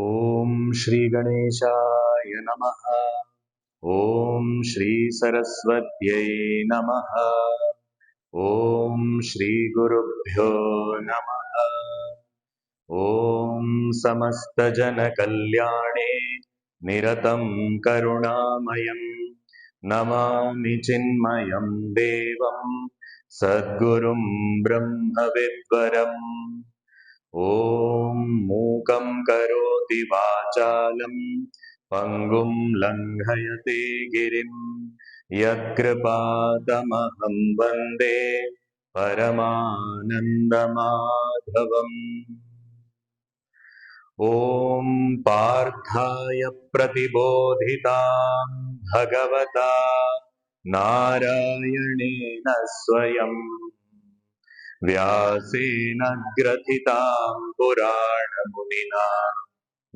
Om Shri Ganeshaya Namaha. Om Shri Saraswatyai Namaha. Om Shri Gurubhyo Namaha. Om Samasta Jana Kalyane Niratam Karunamayam Namami Chinmayam Devam Sadgurum Brahma Vidvaram. Om Mukam Karoti Vachalam Pangum Langhayate Girim Yakrpatamaham Vande Paramanandamadhavam. Om Parthaya Pratibodhitam Bhagavata Narayanena Swayam व्यासेन ग्रथितां पुराणमुनिना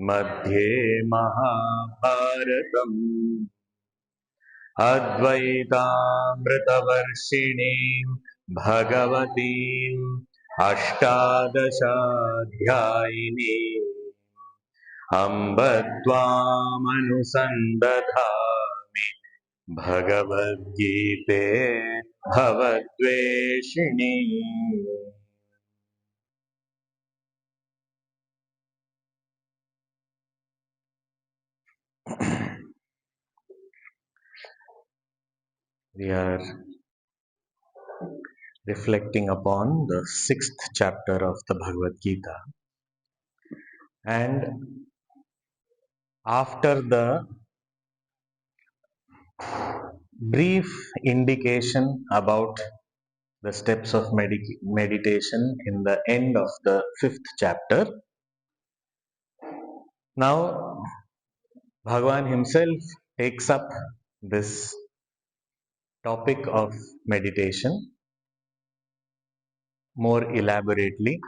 मध्ये महाभारतम् अद्वैतामृतवर्षिणीं भगवतीम् अष्टादशाध्यायिनीम् अम्ब त्वामनुसन्दधामि भगवद्गीते भवद्वेषिणी. We are reflecting upon the 6th chapter of the Bhagavad Gita, and after the brief indication about the steps of meditation in the end of the 5th chapter, now Bhagavan himself takes up this topic of meditation more elaborately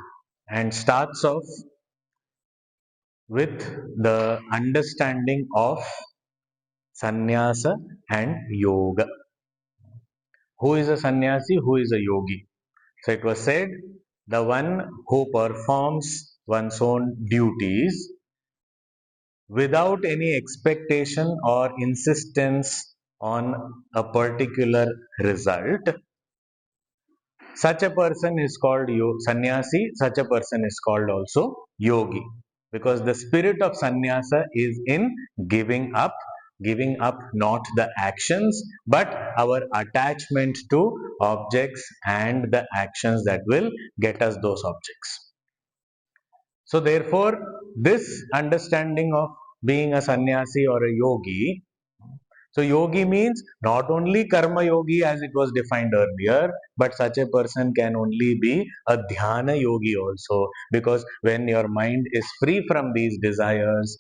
and starts off with the understanding of sannyasa and yoga. Who is a sannyasi? Who is a yogi? So it was said, the one who performs one's own duties without any expectation or insistence on a particular result. Such a person is called sannyasi, such a person is called also yogi. Because the spirit of sannyasa is in giving up not the actions, but our attachment to objects and the actions that will get us those objects. So therefore, this understanding of being a sannyasi or a yogi, so yogi means not only karma yogi as it was defined earlier, but such a person can only be a dhyana yogi also, because when your mind is free from these desires,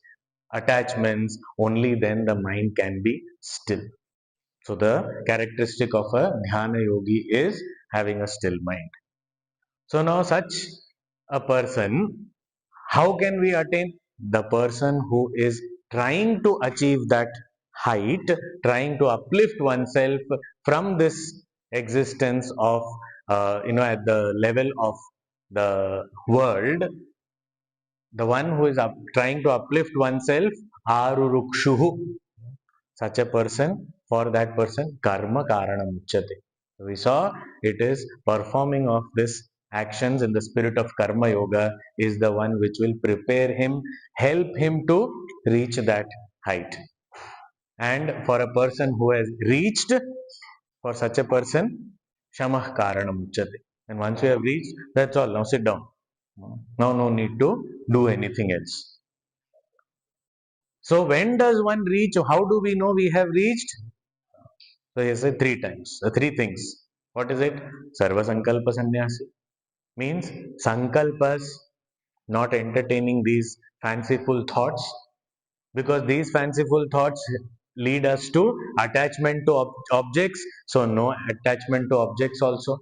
attachments, only then the mind can be still. So the characteristic of a dhyana yogi is having a still mind. So now such a person, how can we attain? The person who is trying to achieve that height, trying to uplift oneself from this existence of, at the level of the world, the one who is trying to uplift oneself, arurukshuhu, such a person, for that person, karma karanam uchyate. We saw it is performing of this actions in the spirit of karma yoga is the one which will prepare him, help him to reach that height. And for a person who has reached, for such a person, shamah karanam uchyate. And once you have reached, that's all. Now sit down. Now no need to do anything else. So when does one reach? How do we know we have reached? So he said three times, three things. What is it? Sarva Sankalpa Sannyasi means sankalpas, not entertaining these fanciful thoughts, because these fanciful thoughts lead us to attachment to objects. So no attachment to objects also.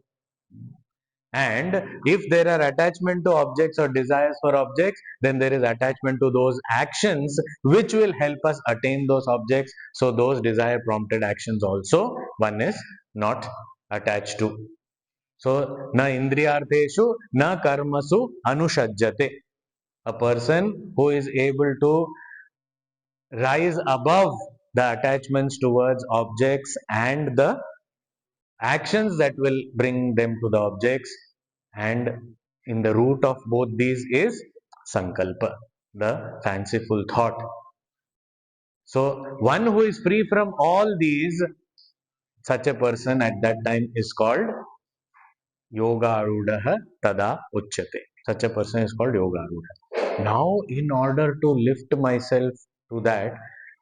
And if there are attachment to objects or desires for objects, then there is attachment to those actions which will help us attain those objects. So those desire prompted actions also one is not attached to. So na indriyartheshu na karmasu anushajjate. A person who is able to rise above the attachments towards objects and the actions that will bring them to the objects, and in the root of both these is sankalpa, the fanciful thought. So one who is free from all these, such a person at that time is called yoga arudaha tada uchyate. Such a person is called yoga arudaha. Now in order to lift myself to that,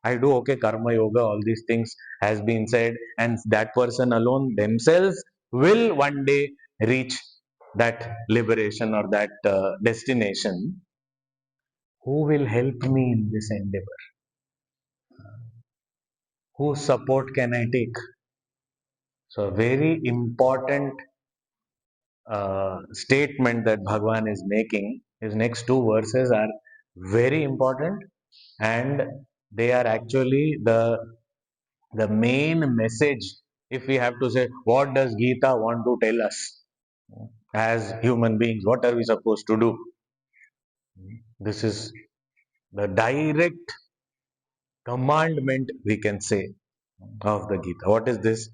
I do okay karma yoga, all these things has been said, and that person alone themselves will one day reach that liberation or that destination. Who will help me in this endeavor? Whose support can I take? So very important statement that Bhagwan is making. His next two verses are very important, and they are actually the main message. If we have to say, what does Gita want to tell us as human beings? What are we supposed to do? This is the direct commandment, we can say, of the Gita. What is this?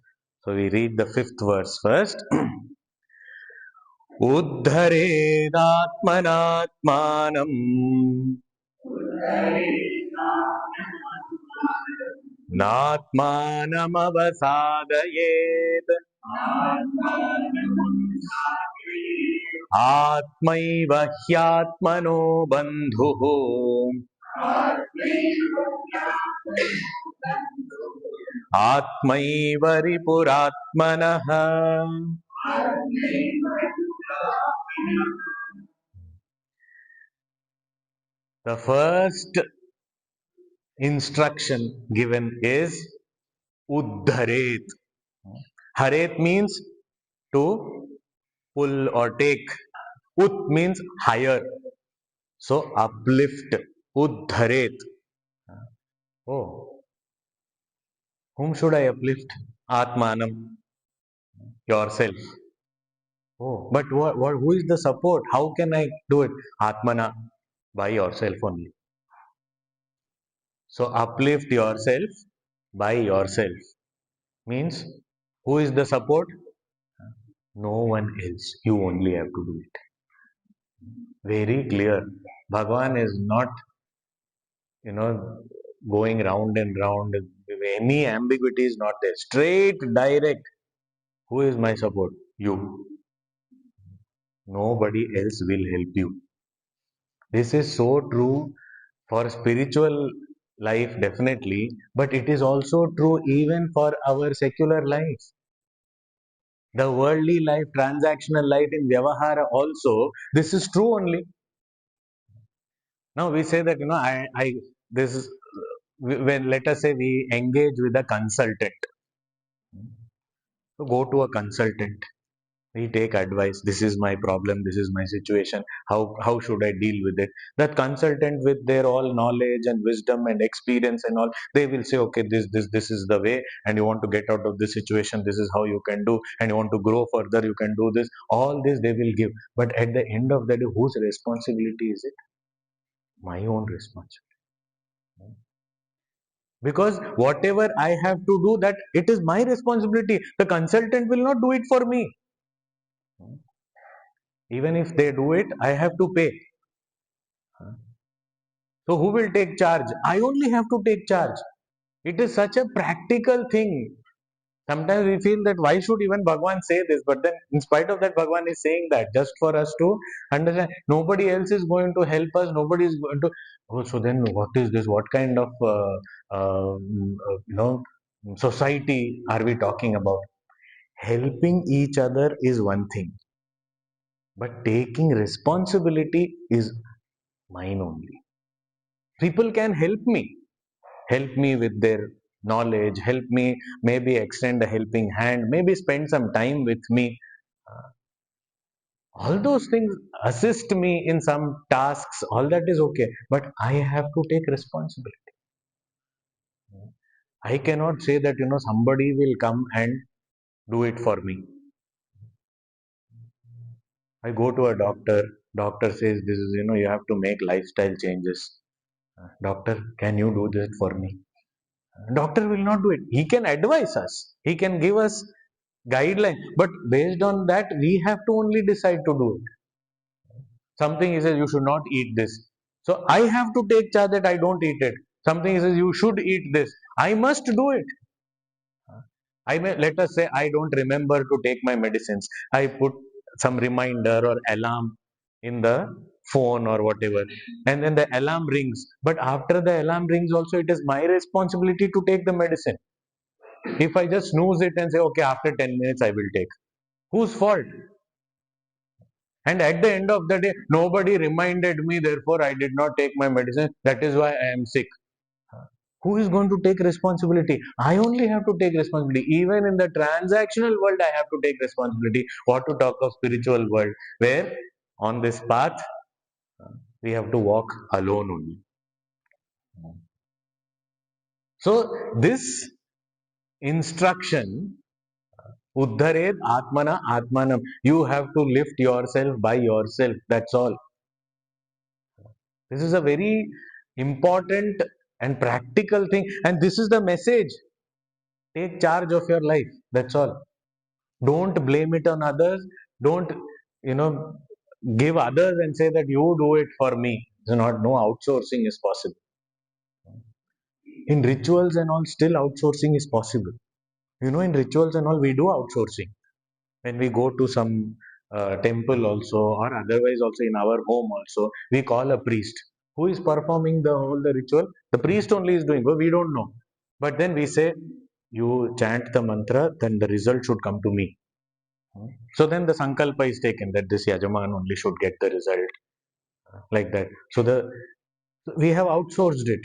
So we read the fifth verse first. उद्धरेदात्मनात्मानम् नात्मानमवसादयेत् आत्मैव ह्यात्मनो बन्धुः आत्मैव रिपुरात्मनः. The first instruction given is uddharet. Haret means to pull or take. Ut means higher. So uplift. Uddharet. Oh, whom should I uplift? Atmanam, yourself. Oh, but who is the support? How can I do it? Atmana, by yourself only. So uplift yourself by yourself means who is the support? No one else. You only have to do it. Very clear. Bhagwan is not, you know, going round and round. Any ambiguity is not there. Straight, direct. Who is my support? You. Nobody else will help you. This is so true for spiritual life, definitely, but it is also true even for our secular life. The worldly life, transactional life in Vyavahara also, this is true only. Now we say that, this is, when let us say we engage with a consultant. So go to a consultant. We take advice. This is my problem. This is my situation. How should I deal with it? That consultant, with their all knowledge and wisdom and experience and all, they will say, okay, this is the way, and you want to get out of this situation. This is how you can do, and you want to grow further. You can do this. All this they will give. But at the end of the day, whose responsibility is it? My own responsibility. Because whatever I have to do, that it is my responsibility. The consultant will not do it for me. Even if they do it, I have to pay. So who will take charge? I only have to take charge. It is such a practical thing. Sometimes we feel that why should even Bhagwan say this? But then, in spite of that, Bhagwan is saying that just for us to understand. Nobody else is going to help us. Nobody is going to. Oh, so then what is this? What kind of society are we talking about? Helping each other is one thing, but taking responsibility is mine only. People can help me with their knowledge, help me, maybe extend a helping hand, maybe spend some time with me. All those things assist me in some tasks, all that is okay, but I have to take responsibility. I cannot say that somebody will come and do it for me. I go to a doctor says this is you have to make lifestyle changes. Doctor, can you do this for me? Doctor will not do it. He can advise us, he can give us guideline, but based on that we have to only decide to do it. Something he says you should not eat this, so I have to take charge that I don't eat it. Something he says you should eat this, I must do it. I may, let us say I don't remember to take my medicines, I put some reminder or alarm in the phone or whatever, and then the alarm rings, but after the alarm rings also it is my responsibility to take the medicine. If I just snooze it and say okay after 10 minutes I will take, whose fault? And at the end of the day, nobody reminded me, therefore I did not take my medicine. That is why I am sick. Who is going to take responsibility? I only have to take responsibility. Even in the transactional world, I have to take responsibility. What to talk of spiritual world, where on this path we have to walk alone only. So this instruction, Uddhared Atmana Atmanam, you have to lift yourself by yourself. That's all. This is a very important and practical thing, and this is the message. Take charge of your life. That's all. Don't blame it on others. Don't, you know, give others and say that you do it for me. It's not, no outsourcing is possible. In rituals and all, still outsourcing is possible. In rituals and all, we do outsourcing. When we go to some temple also, or otherwise also in our home also, we call a priest. Who is performing the ritual? The priest only is doing, but we don't know. But then we say, you chant the mantra, then the result should come to me. So then the sankalpa is taken that this yajaman only should get the result, like that. So we have outsourced it.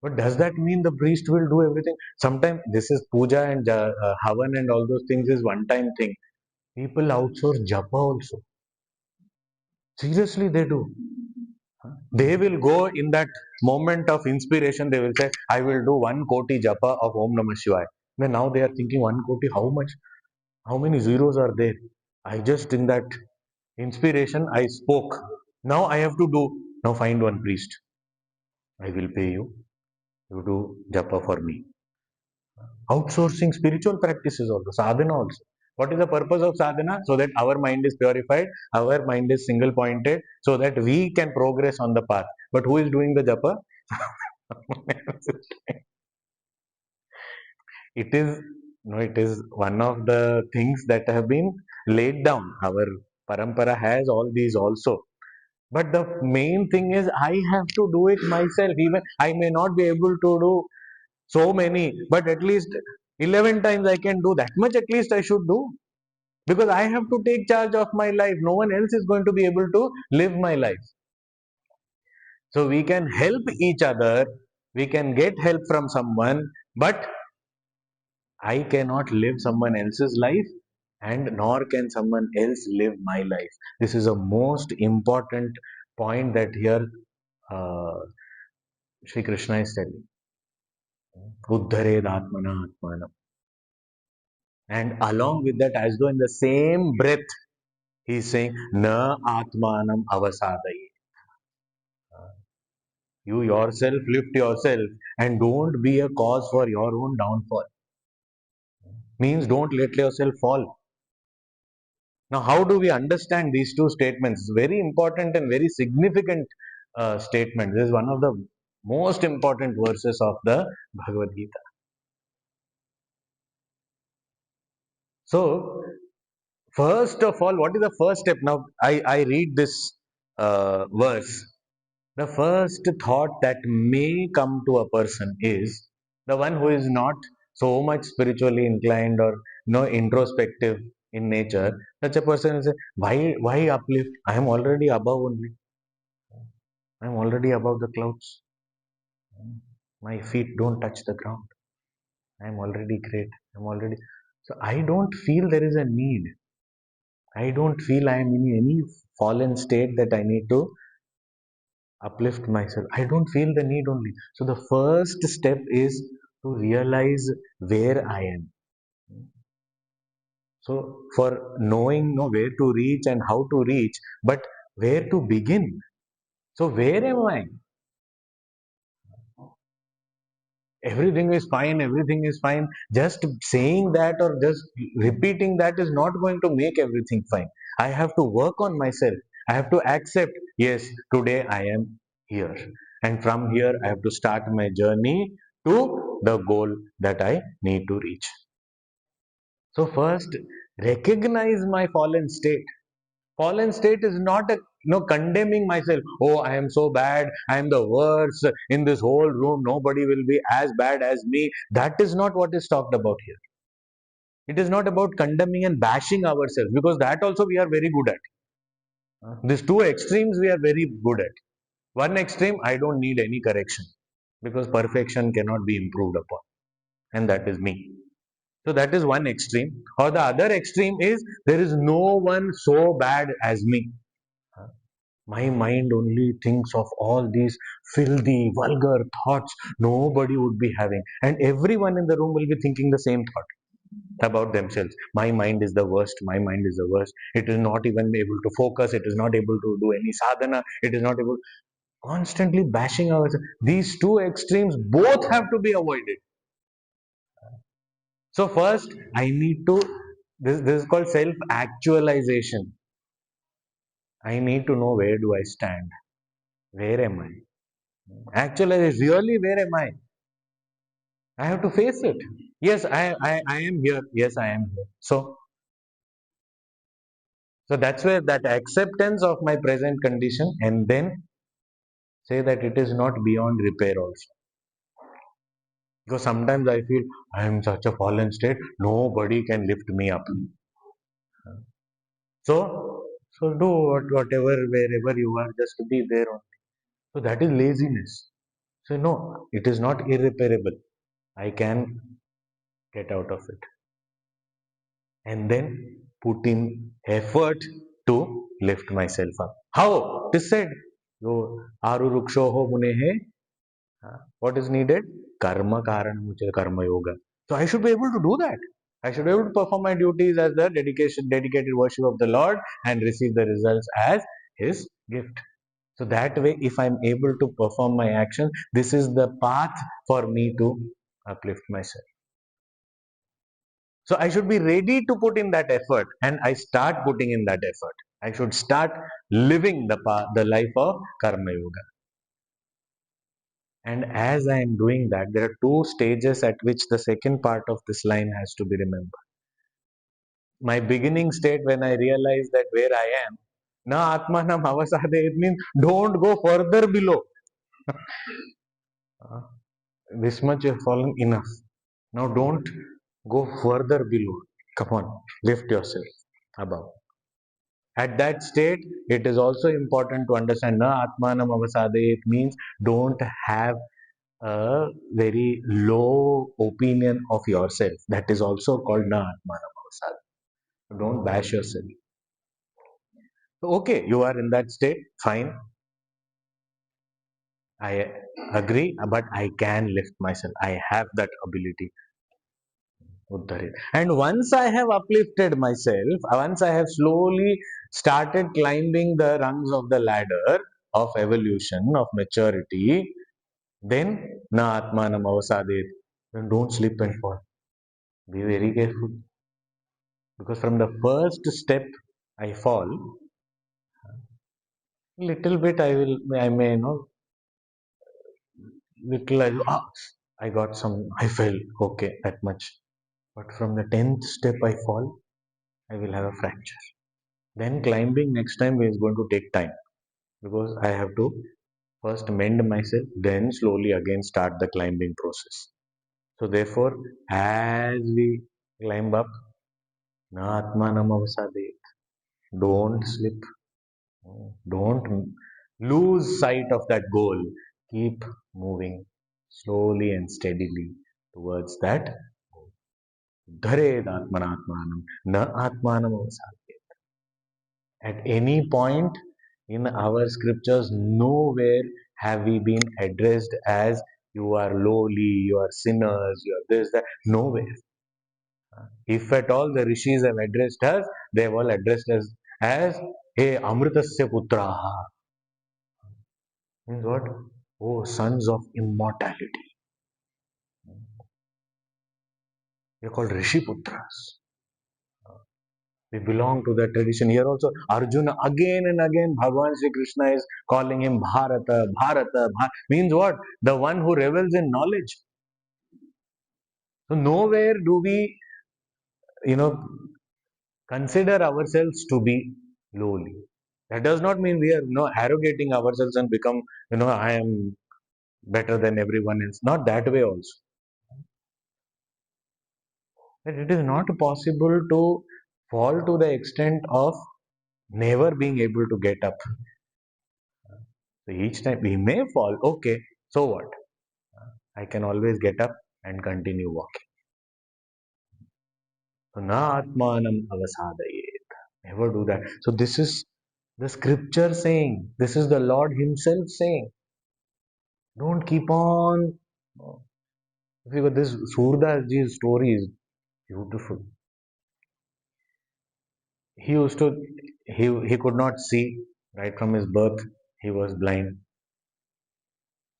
But does that mean the priest will do everything? Sometimes this is puja and havan and all those things is one time thing. People outsource japa also. Seriously, they do. They will go in that moment of inspiration, they will say, I will do 1 koti japa of Om Namah Shivaya. Then now they are thinking 1 koti, how much? How many zeros are there? I just in that inspiration, I spoke. Now I have to do. Now find one priest. I will pay you. You do japa for me. Outsourcing spiritual practices also, sadhana also. What is the purpose of sadhana? So that our mind is purified, our mind is single pointed, so that we can progress on the path. But who is doing the japa? It is it is one of the things that have been laid down. Our parampara has all these also. But the main thing is I have to do it myself. Even I may not be able to do so many, but at least 11 times I can do that much, at least I should do, because I have to take charge of my life. No one else is going to be able to live my life. So we can help each other, we can get help from someone, but I cannot live someone else's life, and nor can someone else live my life. This is a most important point that here uh, Sri Krishna is telling. Uddhared Atmana Atmanam. And along with that, as though in the same breath, he is saying, Na Atmanam Avasadai. You yourself lift yourself and don't be a cause for your own downfall. Means don't let yourself fall. Now, how do we understand these two statements? Very important and very significant statement. This is one of the most important verses of the Bhagavad Gita. So, first of all, what is the first step? Now, I read this verse. The first thought that may come to a person is the one who is not so much spiritually inclined or introspective in nature. Such a person is why uplift? I am already above only. I am already above the clouds. My feet don't touch the ground. I am already great. I'm already so I don't feel there is a need. I don't feel I am in any fallen state that I need to uplift myself. I don't feel the need only. So the first step is to realize where I am. So for knowing where to reach and how to reach, but where to begin. So where am I? Everything is fine. Just saying that or just repeating that is not going to make everything fine. I have to work on myself. I have to accept, yes, today I am here, and from here I have to start my journey to the goal that I need to reach. So first, recognize my fallen state is not a condemning myself. Oh, I am so bad, I am the worst in this whole room, nobody will be as bad as me. That is not what is talked about here. It is not about condemning and bashing ourselves, because that also we are very good at. These two extremes we are very good at. One extreme, I don't need any correction, because perfection cannot be improved upon, and that is me. So that is one extreme. Or the other extreme is, there is no one so bad as me. My mind only thinks of all these filthy, vulgar thoughts nobody would be having. And everyone in the room will be thinking the same thought about themselves. My mind is the worst. My mind is the worst. It is not even able to focus. It is not able to do any sadhana. It is not able, constantly bashing ourselves. These two extremes both have to be avoided. So, first, I need to, this is called self actualization. I need to know, where do I stand? Where am I? Actually, really, where am I? I have to face it. Yes, I am here. Yes, I am here. So that's where that acceptance of my present condition, and then say that it is not beyond repair also. Because sometimes I feel I am such a fallen state, nobody can lift me up. So, so do whatever, wherever you are, just to be there only. So that is laziness. So no, it is not irreparable. I can get out of it, and then put in effort to lift myself up. How? It is said, "Yo aru rukshoho munehe." What is needed? Karma karanamucha karma yoga. So I should be able to do that. I should be able to perform my duties as the dedicated worship of the Lord, and receive the results as His gift. So that way, if I'm able to perform my action, this is the path for me to uplift myself. So I should be ready to put in that effort, and I start putting in that effort. I should start living the path, the life of Karma Yoga. And as I am doing that, there are two stages at which the second part of this line has to be remembered. My beginning state, when I realize that where I am, na atmanam avasade, it means don't go further below. This much you have fallen enough. Now don't go further below. Come on, lift yourself above. At that state, it is also important to understand na atmanam avasade. It means don't have a very low opinion of yourself. That is also called na atmanam avasade. Don't bash yourself. So, okay, you are in that state, fine. I agree, but I can lift myself. I have that ability. Uddharit. And once I have uplifted myself, once I have slowly started climbing the rungs of the ladder of evolution, of maturity, then na atmanam avasadit. Then don't slip and fall. Be very careful. Because from the first step I fall, little bit I may little I got some, I fell. Okay, that much. But from the 10th step I fall, I will have a fracture. Then climbing next time is going to take time because I have to first mend myself, then slowly again start the climbing process. So therefore, as we climb up, na atmanam avasadeyet. Don't slip. Don't lose sight of that goal. Keep moving slowly and steadily towards that. Dhared atmanatmanam, na atmanam avasadeyet. At any point in our scriptures, nowhere have we been addressed as you are lowly, you are sinners, you are this, that. Nowhere. If at all the rishis have addressed us, they have all addressed us as Hey Amritasya Putraha. Means what? Oh, sons of immortality. We are called Rishi Putras. We belong to that tradition. Here also, Arjuna again and again, Bhagavan Sri Krishna is calling him Bharata, Bharata. Means what? The one who revels in knowledge. So nowhere do we, you know, consider ourselves to be lowly. That does not mean we are arrogating ourselves and become, I am better than everyone else. Not that way also. That it is not possible to fall to the extent of never being able to get up. So each time we may fall, okay, so what? I can always get up and continue walking. So na atmanam avasadayet. Never do that. So this is the scripture saying, this is the Lord Himself saying. Don't keep on. See, but this Surdas ji's story is beautiful. He used to, he could not see right from his birth. He was blind.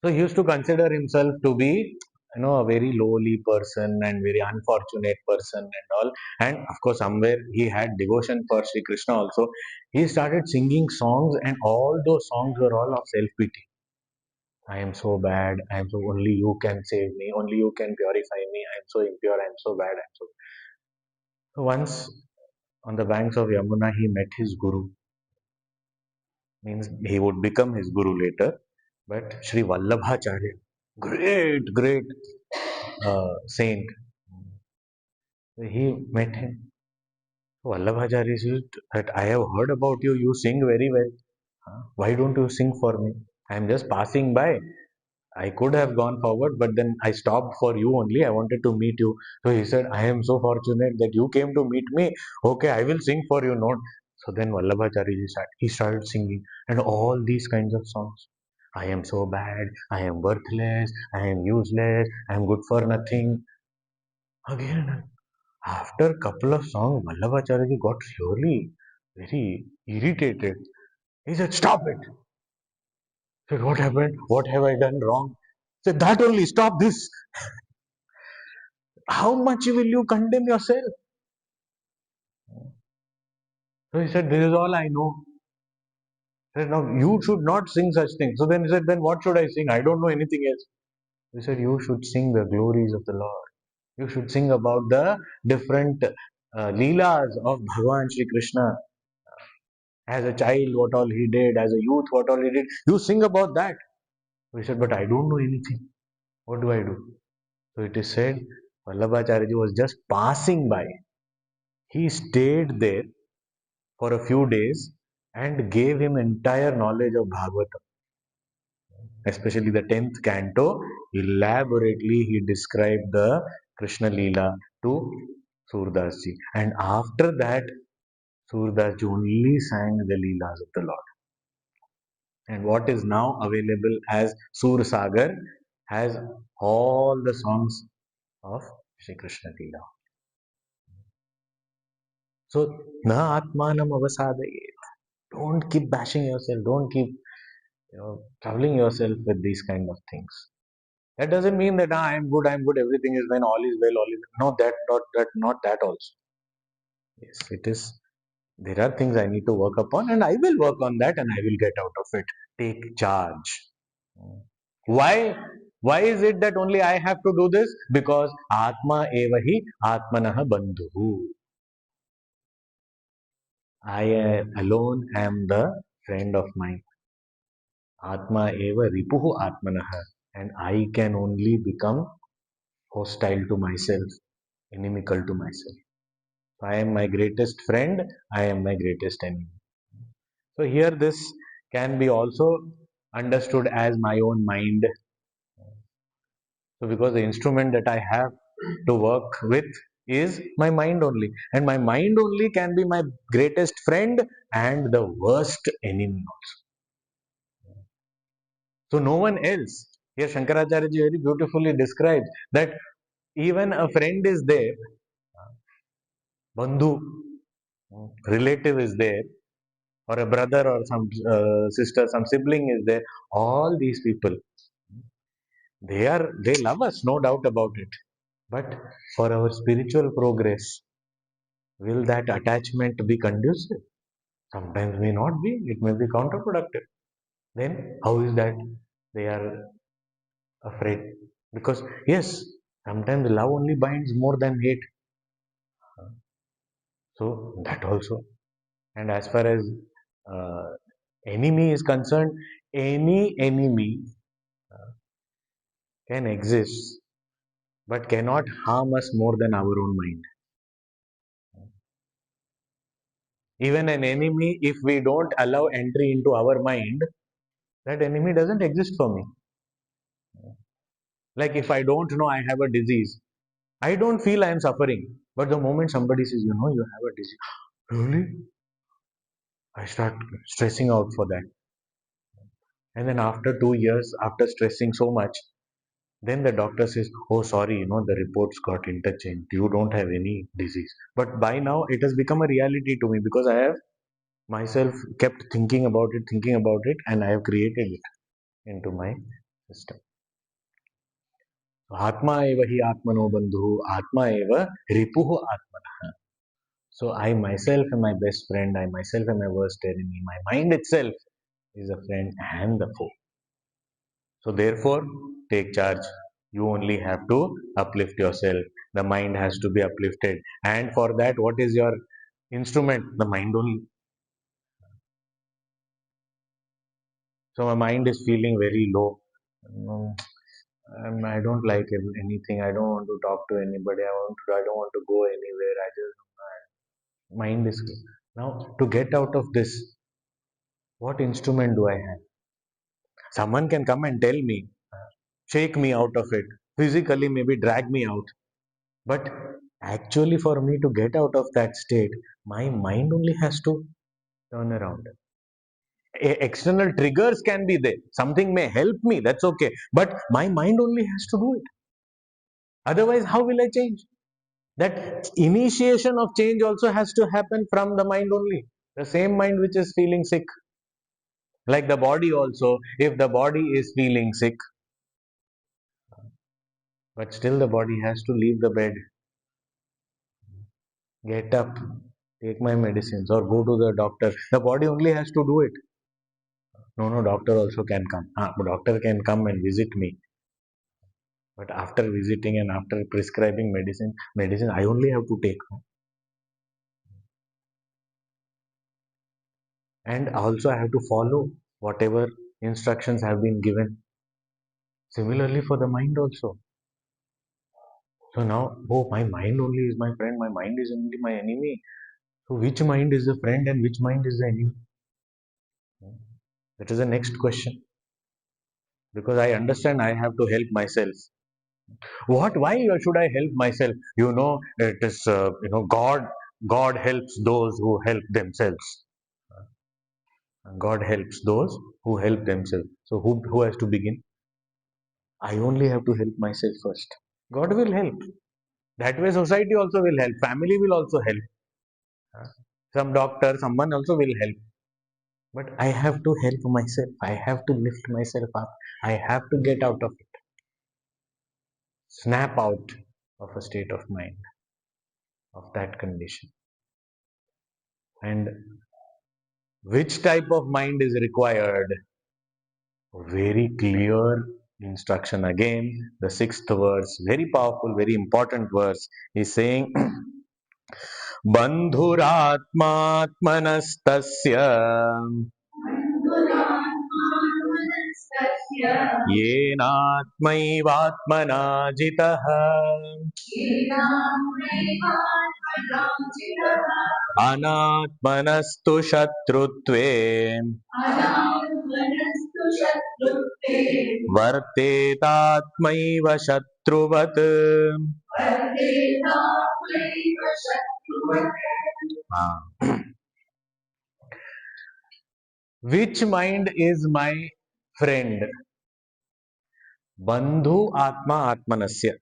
So he used to consider himself to be, a very lowly person and very unfortunate person and all. And of course, somewhere he had devotion for Sri Krishna also. He started singing songs, and all those songs were all of self pity. I am so bad. I am so only you can save me. Only you can purify me. I am so impure. I am so bad. I am so. So once on the banks of Yamuna, he met his guru. Means he would become his guru later. But Sri Vallabhacharya, great saint. So he met him. Vallabhacharya said that I have heard about you. You sing very well. Why don't you sing for me? I am just passing by. I could have gone forward, but then I stopped for you only. I wanted to meet you. So he said, I am so fortunate that you came to meet me. Okay, I will sing for you. Not. So then Vallabhacharya he started singing and all these kinds of songs. I am so bad. I am worthless. I am useless. I am good for nothing. Again, after a couple of songs, Vallabhacharya got really very irritated. He said, stop it. I said, what happened? What have I done wrong? He said, that only, stop this. How much will you condemn yourself? So he said, this is all I know. He said, now you should not sing such things. So then he said, then what should I sing? I don't know anything else. He said, you should sing the glories of the Lord. You should sing about the different leelas of Bhagavan Sri Krishna. As a child, what all he did, as a youth, what all he did. You sing about that. So he said, but I don't know anything. What do I do? So it is said, Vallabhacharya was just passing by. He stayed there for a few days and gave him entire knowledge of Bhagavatam, especially the 10th canto. Elaborately, he described the Krishna Leela to Surdas ji. And after that, Surdas ji only sang the Leelas of the Lord. And what is now available as Sur Sagar has all the songs of Shri Krishna Leela. So, na atmanam avasadayet. Don't keep bashing yourself. Don't keep, troubling yourself with these kind of things. That doesn't mean that I'm good, everything is fine, all is well, all is no, not that also. Yes, it is. There are things I need to work upon, and I will work on that, and I will get out of it. Take charge. Why? Why is it that only I have to do this? Because Atma evahi Atmanah Bandhu. I alone am the friend of mine. Atma eva ripuhu Atmanah. And I can only become hostile to myself, inimical to myself. I am my greatest friend, I am my greatest enemy. So here this can be also understood as my own mind. So because the instrument that I have to work with is my mind only. And my mind only can be my greatest friend and the worst enemy also. So no one else. Here Shankaracharya ji very beautifully describes that even a friend is there, bandhu, relative is there, or a brother or some sister, some sibling is there. All these people, they love us, no doubt about it. But for our spiritual progress, will that attachment be conducive? Sometimes may not be. It may be counterproductive. Then how is that they are afraid? Because yes, sometimes love only binds more than hate. So that also. And as far as uh, enemy is concerned, any enemy can exist but cannot harm us more than our own mind. Even an enemy, if we don't allow entry into our mind, that enemy doesn't exist for me. Like if I don't know I have a disease, I don't feel I am suffering. But the moment somebody says, you know, you have a disease, really? I start stressing out for that. And then after 2 years, after stressing so much, then the doctor says, oh, sorry, you know, the reports got interchanged. You don't have any disease. But by now, it has become a reality to me because I have myself kept thinking about it, and I have created it into my system. Atma eva hi atmano bandhu, atma eva ripuhu atmana. So I myself am my best friend, I myself am my worst enemy. My mind itself is a friend and the foe. So therefore, take charge. You only have to uplift yourself. The mind has to be uplifted. And for that, what is your instrument? The mind only. So my mind is feeling very low. Mm, I don't like anything. I don't want to talk to anybody. I don't want to go anywhere. I just mind is now to get out of this. What instrument do I have? Someone can come and tell me, shake me out of it, physically maybe drag me out. But actually, for me to get out of that state, my mind only has to turn around. External triggers can be there. Something may help me, that's okay. But my mind only has to do it. Otherwise, how will I change? That initiation of change also has to happen from the mind only. The same mind which is feeling sick. Like the body also, if the body is feeling sick, but still the body has to leave the bed, get up, take my medicines, or go to the doctor. The body only has to do it. No, no, doctor also can come. Doctor can come and visit me. But after visiting and after prescribing medicine I only have to take. And also I have to follow whatever instructions have been given. Similarly for the mind also. So now, oh, my mind only is my friend, my mind is only my enemy. So which mind is the friend and which mind is the enemy? That is the next question. Because I understand I have to help myself. What? Why should I help myself? You know, it is God. God helps those who help themselves. God helps those who help themselves. So who has to begin? I only have to help myself first. God will help. That way, society also will help. Family will also help. Some doctor, someone also will help. But I have to help myself. I have to lift myself up. I have to get out of it. Snap out of a state of mind of that condition. And which type of mind is required? Very clear instruction again, the sixth verse, very powerful, very important verse, is saying, बन्धुरात्मात्मनस्तस्य येनात्मैवात्मना जितः अनात्मनस्तु शत्रुत्वे वर्तेतात्मैव शत्रुवत्. Ah. Which mind is my friend? Bandhu atma atmanasya.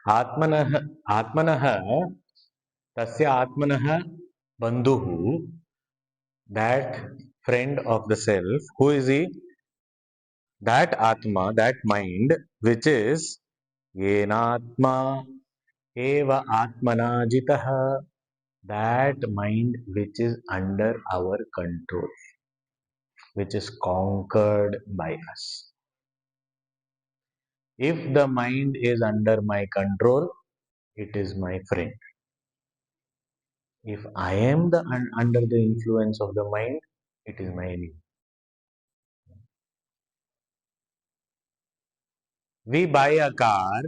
Atmanah atmanah tasya atmanah bandhuhu, that friend of the self. Who is he? That atma, that mind, which is yenatma eva atmana jitah, that mind which is under our control, which is conquered by us. If the mind is under my control, it is my friend. If I am under the influence of the mind, it is my enemy. We buy a car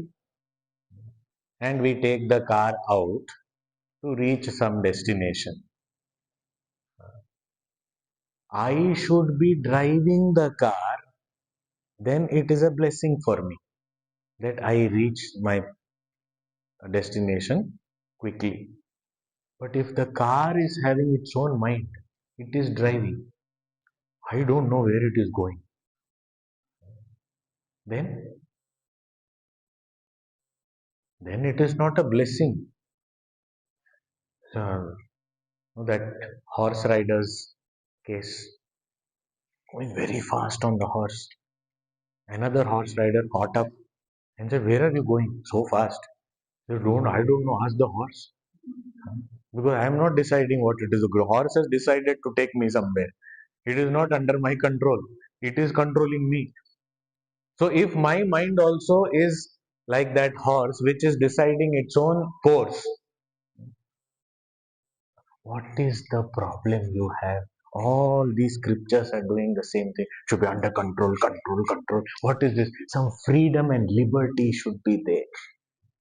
and we take the car out to reach some destination. I should be driving the car, then it is a blessing for me that I reach my destination quickly. But if the car is having its own mind, it is driving, I don't know where it is going, then it is not a blessing. That horse rider's case, going very fast on the horse. Another horse rider caught up and said, "Where are you going so fast?" He said, I don't know, ask the horse. Because I am not deciding what it is. The horse has decided to take me somewhere. It is not under my control. It is controlling me. So if my mind also is like that horse which is deciding its own course, what is the problem you have? All these scriptures are doing the same thing. Should be under control, control, control. What is this? Some freedom and liberty should be there.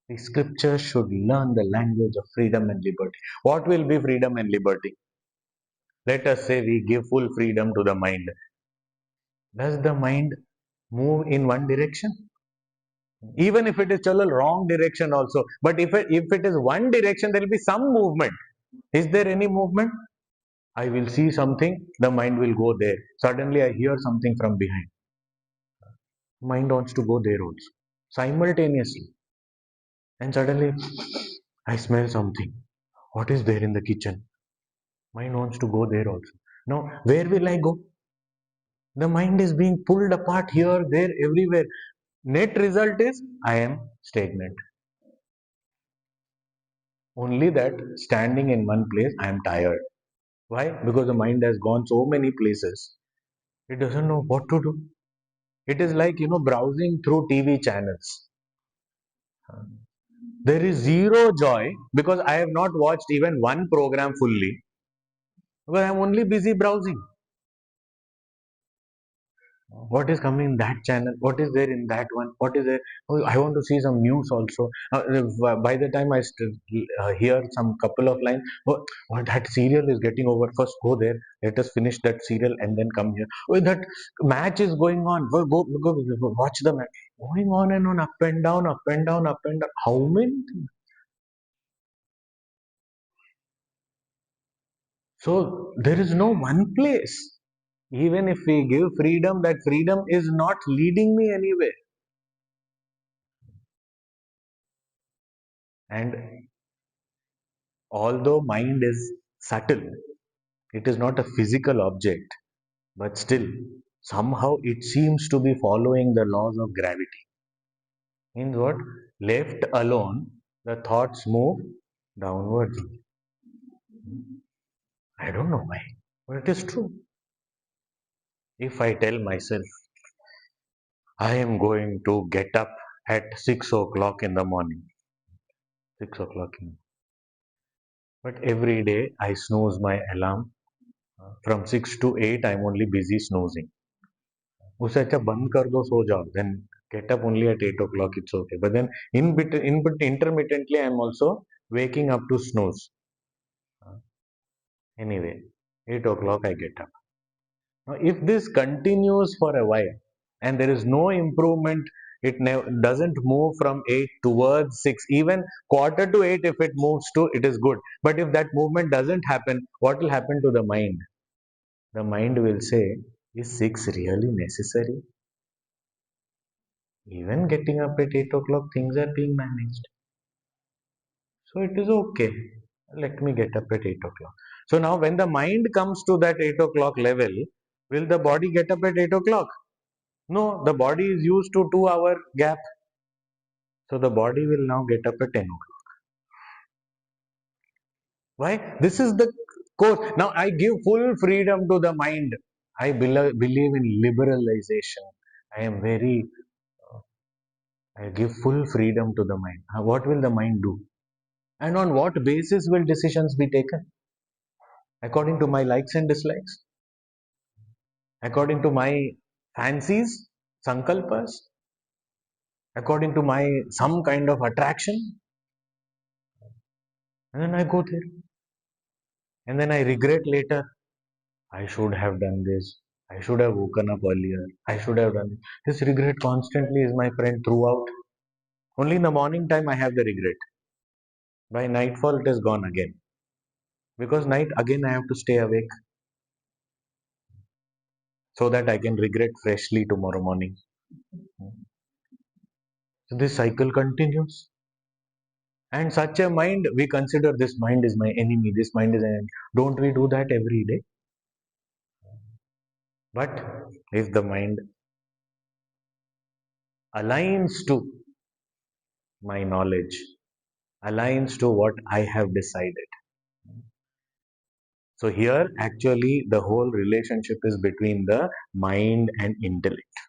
The scriptures should learn the language of freedom and liberty. What will be freedom and liberty? Let us say we give full freedom to the mind. Does the mind move in one direction? Even if it is a wrong direction also. But if it is one direction, there will be some movement. Is there any movement? I will see something, the mind will go there. Suddenly I hear something from behind. Mind wants to go there also. Simultaneously. And suddenly I smell something. What is there in the kitchen? Mind wants to go there also. Now, where will I go? The mind is being pulled apart here, there, everywhere. Net result is I am stagnant. Only that standing in one place, I am tired. Why? Because the mind has gone so many places. It doesn't know what to do. It is like, browsing through TV channels. There is zero joy because I have not watched even one program fully. Because I am only busy browsing. What is coming in that channel? What is there in that one? What is there? Oh, I want to see some news also. By the time I hear some couple of lines, oh, that serial is getting over. First, go there. Let us finish that serial and then come here. Oh, that match is going on. Go watch the match. Going on and on, up and down, up and down, up and down. How many things? So there is no one place. Even if we give freedom, that freedom is not leading me anywhere. And although mind is subtle, it is not a physical object, but still, somehow it seems to be following the laws of gravity. Means what? Left alone, the thoughts move downwards. I don't know why, but it is true. If I tell myself, I am going to get up at 6 o'clock in the morning. 6 o'clock. But every day I snooze my alarm. From 6 to 8, I'm only busy snoozing. उसे अच्छा बंद कर दो सो जाओ then get up only at 8 o'clock it's okay but then intermittently I'm also waking up to snooze. Anyway, 8 o'clock I get up. Now if this continues for a while and there is no improvement, it doesn't move from 8 towards 6, even quarter to 8, if it moves to, it is good. But if that movement doesn't happen, what will happen to the mind? The mind will say, is 6 really necessary? Even getting up at 8 o'clock, things are being managed. So it is okay. Let me get up at 8 o'clock. So now, when the mind comes to that 8 o'clock level, will the body get up at 8 o'clock? No, the body is used to 2 hour gap. So the body will now get up at 10 o'clock. Why? This is the core. Now I give full freedom to the mind. I believe in liberalization. I am very, I give full freedom to the mind. What will the mind do? And on what basis will decisions be taken? According to my likes and dislikes? According to my fancies, sankalpas? According to my some kind of attraction? And then I go there. And then I regret later. I should have done this. I should have woken up earlier. I should have done this. This regret constantly is my friend throughout. Only in the morning time I have the regret. By nightfall it is gone again. Because night again I have to stay awake so that I can regret freshly tomorrow morning. So this cycle continues. And such a mind, we consider this mind is my enemy, this mind is an enemy. Don't we do that every day? But if the mind aligns to my knowledge, aligns to what I have decided. So here actually the whole relationship is between the mind and intellect.